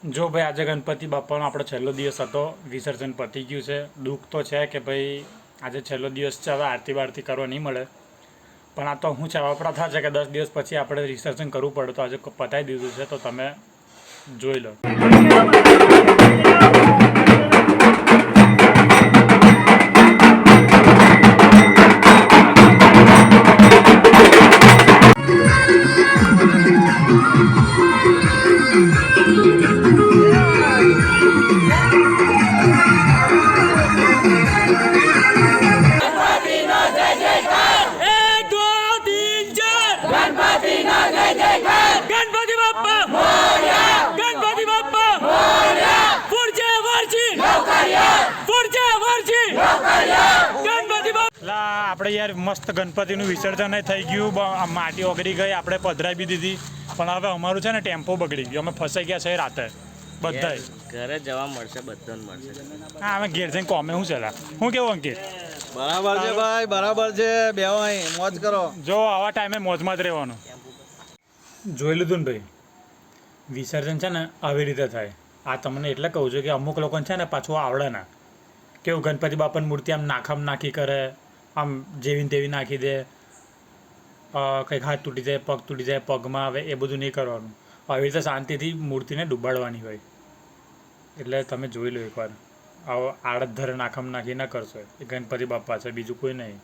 જો ભાઈ આજે ગણપતિ બાપાનો આપણો છેલ્લો દિવસ હતો, વિસર્જન પતી ગયું છે. દુઃખ તો છે કે ભાઈ આજે છેલ્લો દિવસ છે, હવે આરતી બારતી કરવા નહીં મળે. પણ આ તો શું છે, પ્રથા છે કે 10 દિવસ પછી આપણે વિસર્જન કરવું પડે, તો આજે પતાવી દીધું છે, તો તમે જોઈ લો. આપણે યાર મસ્ત ગણપતિનું વિસર્જન થઈ ગયું, માટી ઓગળી ગઈ, આપણે પધરાવી બી દીધી. પણ હવે અમારું છે ને ટેમ્પો બગડી ગયો, અમે ફસાઈ ગયા છે રાતે બધા. ઘરે જવા મળશે, બધાને મળશે. હા, અમે ઘેર જઈને કોમે શું છે હું કેવું અંકિત? બરાબર છે ભાઈ, બરાબર છે. બેહો અહીં મોજ કરો. જો આવા ટાઈમે મોજમાં જ રહેવાનું. જોઈ લીધું ને ભાઈ, વિસર્જન છે ને આવી રીતે થાય. આ તમને એટલે કહું છું કે અમુક લોકોને છે ને પાછું આવડે ના, કેવું ગણપતિ બાપાની મૂર્તિ આમ નાખમ નાખી કરે, આમ જેવી તેવી નાખી દે, કંઈક હાથ તૂટી જાય, પગ તૂટી જાય, પગમાં આવે, એ બધું નહીં કરવાનું. આવી રીતે શાંતિથી મૂર્તિને ડૂબાડવાની હોય. એટલે તમે જોઈ લો એકવાર, આવો આડત ધરે નાખમ નાખી ન કરશો. એ ગણપતિ બાપા છે, બીજું કોઈ નહીં.